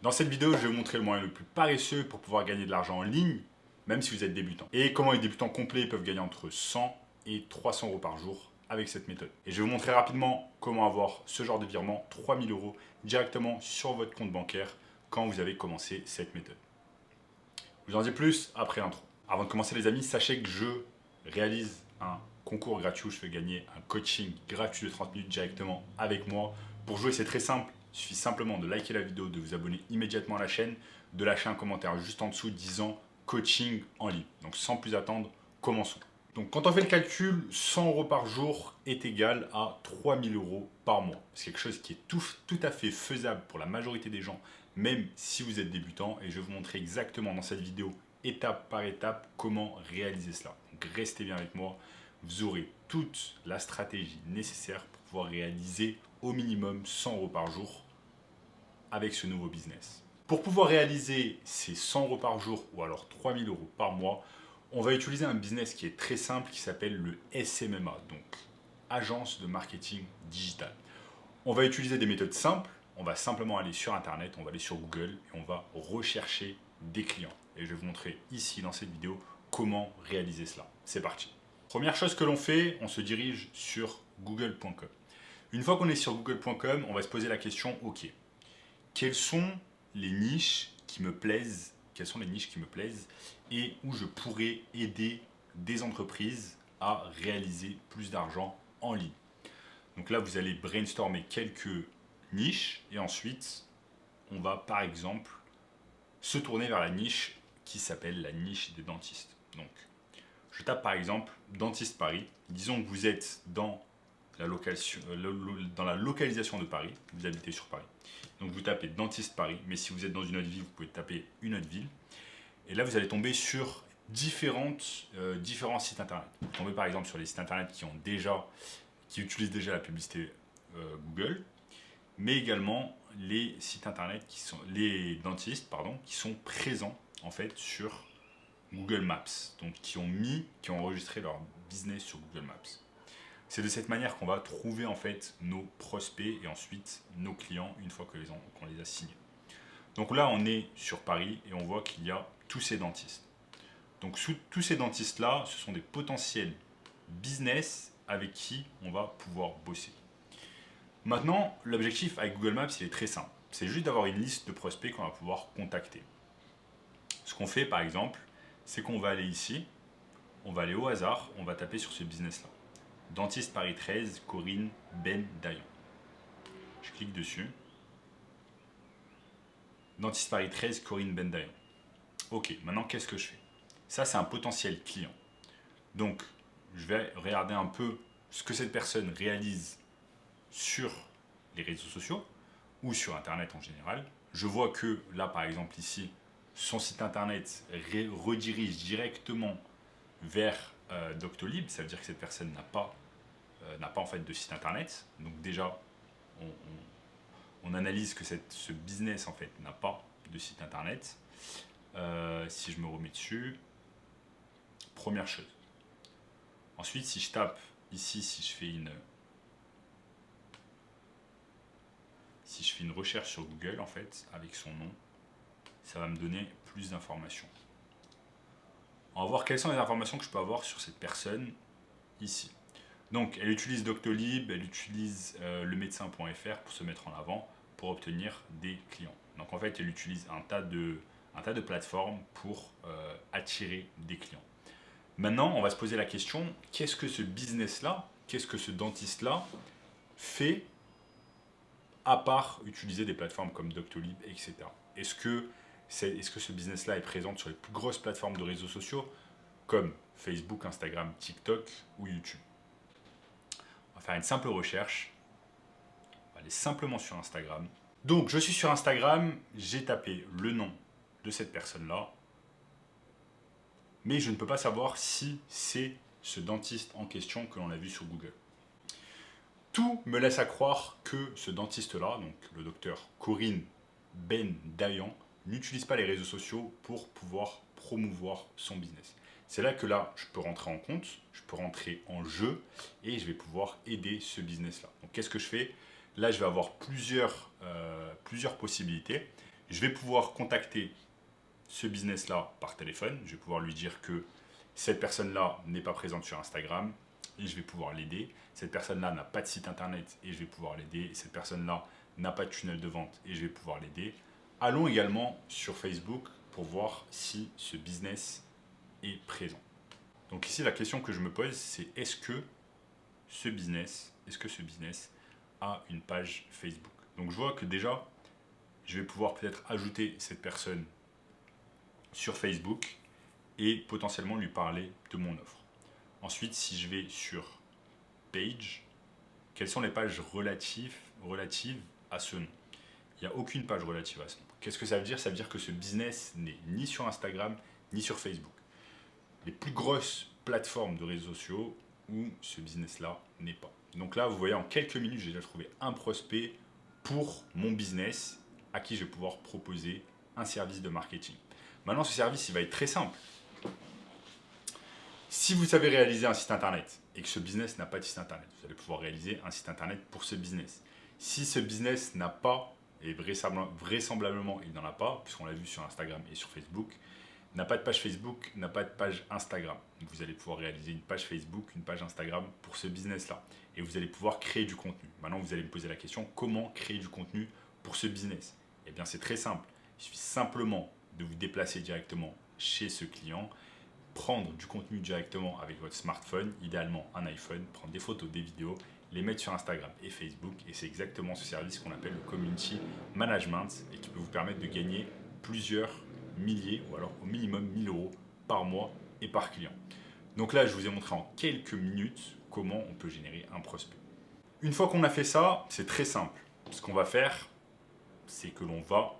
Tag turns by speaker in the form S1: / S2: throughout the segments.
S1: Dans cette vidéo, je vais vous montrer le moyen le plus paresseux pour pouvoir gagner de l'argent en ligne, même si vous êtes débutant. Et comment les débutants complets peuvent gagner entre 100 et 300 euros par jour avec cette méthode. Et je vais vous montrer rapidement comment avoir ce genre de virement, 3000 euros, directement sur votre compte bancaire quand vous avez commencé cette méthode. Je vous en dis plus après l'intro. Avant de commencer les amis, sachez que je réalise un concours gratuit où je fais gagner un coaching gratuit de 30 minutes directement avec moi. Pour jouer, c'est très simple. Il suffit simplement de liker la vidéo, de vous abonner immédiatement à la chaîne, de lâcher un commentaire juste en dessous disant coaching en ligne. Donc sans plus attendre, commençons. Donc quand on fait le calcul, 100 euros par jour est égal à 3000 euros par mois. C'est quelque chose qui est tout à fait faisable pour la majorité des gens, même si vous êtes débutant. Et je vais vous montrer exactement dans cette vidéo, étape par étape, comment réaliser cela. Donc restez bien avec moi, vous aurez toute la stratégie nécessaire pour pouvoir réaliser au minimum 100 euros par jour avec ce nouveau business. Pour pouvoir réaliser ces 100 euros par jour ou alors 3000 euros par mois, on va utiliser un business qui est très simple qui s'appelle le SMMA, donc Agence de Marketing Digital. On va utiliser des méthodes simples, on va simplement aller sur Internet, on va aller sur Google et on va rechercher des clients. Et je vais vous montrer ici dans cette vidéo comment réaliser cela. C'est parti. Première chose que l'on fait, on se dirige sur google.com. Une fois qu'on est sur google.com, on va se poser la question, ok, quelles sont les niches qui me plaisent, et où je pourrais aider des entreprises à réaliser plus d'argent en ligne. Donc là, vous allez brainstormer quelques niches et ensuite, on va par exemple se tourner vers la niche qui s'appelle la niche des dentistes. Donc, je tape par exemple dentiste Paris. Disons que vous êtes dans la localisation de Paris, vous habitez sur Paris. Donc vous tapez dentiste Paris, mais si vous êtes dans une autre ville, vous pouvez taper une autre ville. Et là, vous allez tomber sur différents sites internet. Vous tombez par exemple sur les sites internet qui utilisent déjà la publicité Google, mais également les sites internet les dentistes qui sont présents en fait sur Google Maps, donc qui ont enregistré leur business sur Google Maps. C'est de cette manière qu'on va trouver en fait nos prospects et ensuite nos clients une fois qu'on les a signés. Donc là, on est sur Paris et on voit qu'il y a tous ces dentistes. Donc tous ces dentistes-là, ce sont des potentiels business avec qui on va pouvoir bosser. Maintenant, l'objectif avec Google Maps, il est très simple. C'est juste d'avoir une liste de prospects qu'on va pouvoir contacter. Ce qu'on fait par exemple, c'est qu'on va aller ici, on va aller au hasard, on va taper sur ce business-là. Dentiste Paris 13, Corinne Ben Dayan. Je clique dessus. Dentiste Paris 13, Corinne Ben Dayan. Ok, maintenant qu'est-ce que je fais? Ça, c'est un potentiel client. Donc, je vais regarder un peu ce que cette personne réalise sur les réseaux sociaux ou sur Internet en général. Je vois que là, par exemple, ici, son site Internet redirige directement vers Doctolib. Ça veut dire que cette personne n'a pas en fait de site Internet. Donc déjà, on analyse que ce business en fait n'a pas de site Internet. Si je me remets dessus, première chose. Ensuite, si je tape ici, si je fais une recherche sur Google en fait avec son nom, ça va me donner plus d'informations. On va voir quelles sont les informations que je peux avoir sur cette personne ici. Donc elle utilise Doctolib, elle utilise lemedecin.fr pour se mettre en avant, pour obtenir des clients. Donc en fait elle utilise un tas de plateformes pour attirer des clients. Maintenant on va se poser la question, qu'est-ce que ce business-là, qu'est-ce que ce dentiste-là fait à part utiliser des plateformes comme Doctolib, etc. Est-ce que ce business-là est présent sur les plus grosses plateformes de réseaux sociaux comme Facebook, Instagram, TikTok ou YouTube? On va faire une simple recherche. On va aller simplement sur Instagram. Donc, je suis sur Instagram, j'ai tapé le nom de cette personne-là, mais je ne peux pas savoir si c'est ce dentiste en question que l'on a vu sur Google. Tout me laisse à croire que ce dentiste-là, donc le docteur Corinne Ben Dayan, n'utilise pas les réseaux sociaux pour pouvoir promouvoir son business. C'est là que je peux rentrer en compte, je peux rentrer en jeu et je vais pouvoir aider ce business-là. Donc qu'est-ce que je fais? Là, je vais avoir plusieurs possibilités. Je vais pouvoir contacter ce business-là par téléphone. Je vais pouvoir lui dire que cette personne-là n'est pas présente sur Instagram et je vais pouvoir l'aider. Cette personne-là n'a pas de site internet et je vais pouvoir l'aider. Cette personne-là n'a pas de tunnel de vente et je vais pouvoir l'aider. Allons également sur Facebook pour voir si ce business est présent. Donc ici, la question que je me pose, c'est est-ce que ce business a une page Facebook? Donc je vois que déjà, je vais pouvoir peut-être ajouter cette personne sur Facebook et potentiellement lui parler de mon offre. Ensuite, si je vais sur Page, quelles sont les pages relatives à ce nom? Il n'y a aucune page relative à ce nom. Qu'est-ce que ça veut dire? Ça veut dire que ce business n'est ni sur Instagram, ni sur Facebook. Les plus grosses plateformes de réseaux sociaux où ce business-là n'est pas. Donc là, vous voyez, en quelques minutes, j'ai déjà trouvé un prospect pour mon business à qui je vais pouvoir proposer un service de marketing. Maintenant, ce service, il va être très simple. Si vous savez réaliser un site internet et que ce business n'a pas de site internet, vous allez pouvoir réaliser un site internet pour ce business. Si ce business n'a pas, et vraisemblablement il n'en a pas, puisqu'on l'a vu sur Instagram et sur Facebook, n'a pas de page Facebook, n'a pas de page Instagram. Donc vous allez pouvoir réaliser une page Facebook, une page Instagram pour ce business-là. Et vous allez pouvoir créer du contenu. Maintenant, vous allez me poser la question, comment créer du contenu pour ce business? Eh bien, c'est très simple. Il suffit simplement de vous déplacer directement chez ce client, prendre du contenu directement avec votre smartphone, idéalement un iPhone, prendre des photos, des vidéos, les mettre sur Instagram et Facebook. Et c'est exactement ce service qu'on appelle le Community Management et qui peut vous permettre de gagner plusieurs milliers ou alors au minimum 1000 euros par mois et par client. Donc là, je vous ai montré en quelques minutes comment on peut générer un prospect. Une fois qu'on a fait ça, c'est très simple. Ce qu'on va faire, c'est que l'on va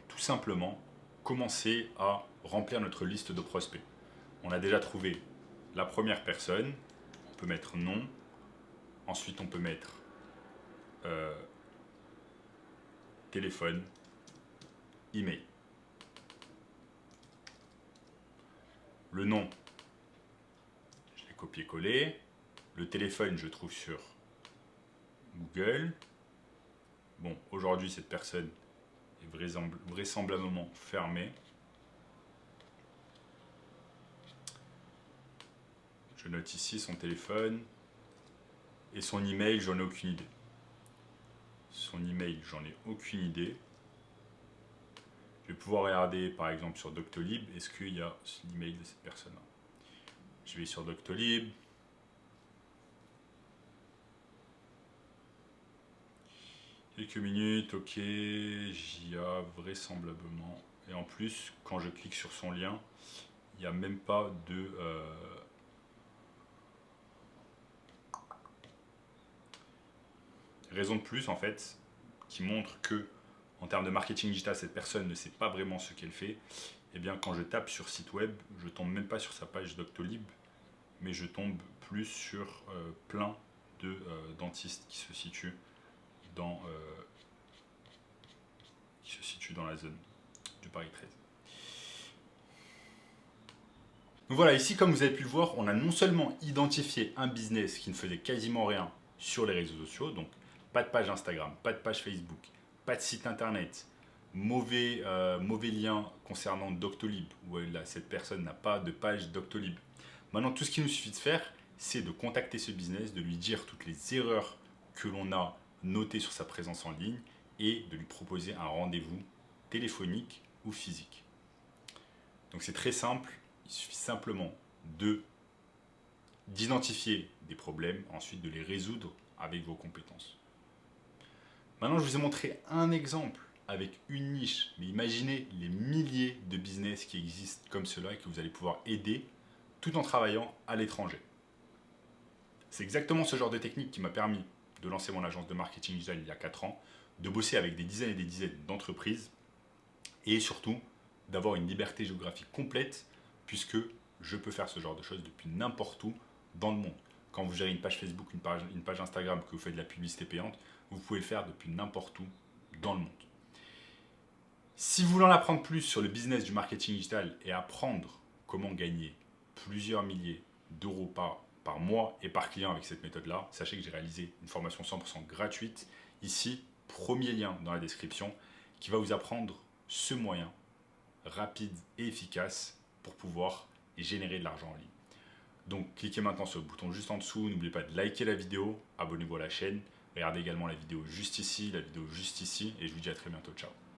S1: tout simplement commencer à remplir notre liste de prospects. On a déjà trouvé la première personne, on peut mettre nom, ensuite on peut mettre téléphone, email. Le nom, je l'ai copié-collé. Le téléphone, je le trouve sur Google. Bon, aujourd'hui, cette personne est vraisemblablement fermée. Je note ici son téléphone. Et son email, j'en ai aucune idée. Son email, j'en ai aucune idée. Je vais pouvoir regarder par exemple sur Doctolib, est-ce qu'il y a l'email de cette personne-là. Je vais sur Doctolib. Quelques minutes, ok, j'y a vraisemblablement. Et en plus, quand je clique sur son lien, il n'y a même pas de... raison de plus en fait, qui montre que en termes de marketing digital, cette personne ne sait pas vraiment ce qu'elle fait. Et bien quand je tape sur site web, je tombe même pas sur sa page Doctolib, mais je tombe plus sur plein de dentistes qui se situent dans la zone du Paris 13. Donc voilà, ici comme vous avez pu le voir, on a non seulement identifié un business qui ne faisait quasiment rien sur les réseaux sociaux, donc pas de page Instagram, pas de page Facebook, pas de site internet, mauvais lien concernant Doctolib, où cette personne n'a pas de page Doctolib. Maintenant, tout ce qu'il nous suffit de faire, c'est de contacter ce business, de lui dire toutes les erreurs que l'on a notées sur sa présence en ligne et de lui proposer un rendez-vous téléphonique ou physique. Donc c'est très simple, il suffit simplement d'identifier des problèmes, ensuite de les résoudre avec vos compétences. Maintenant, je vous ai montré un exemple avec une niche, mais imaginez les milliers de business qui existent comme cela et que vous allez pouvoir aider tout en travaillant à l'étranger. C'est exactement ce genre de technique qui m'a permis de lancer mon agence de marketing digital il y a 4 ans, de bosser avec des dizaines et des dizaines d'entreprises et surtout d'avoir une liberté géographique complète puisque je peux faire ce genre de choses depuis n'importe où dans le monde. Quand vous gérez une page Facebook, une page Instagram, que vous faites de la publicité payante, vous pouvez le faire depuis n'importe où dans le monde. Si vous voulez en apprendre plus sur le business du marketing digital et apprendre comment gagner plusieurs milliers d'euros par mois et par client avec cette méthode-là, sachez que j'ai réalisé une formation 100% gratuite. Ici, premier lien dans la description qui va vous apprendre ce moyen rapide et efficace pour pouvoir générer de l'argent en ligne. Donc cliquez maintenant sur le bouton juste en dessous, n'oubliez pas de liker la vidéo, abonnez-vous à la chaîne, regardez également la vidéo juste ici, et je vous dis à très bientôt, ciao.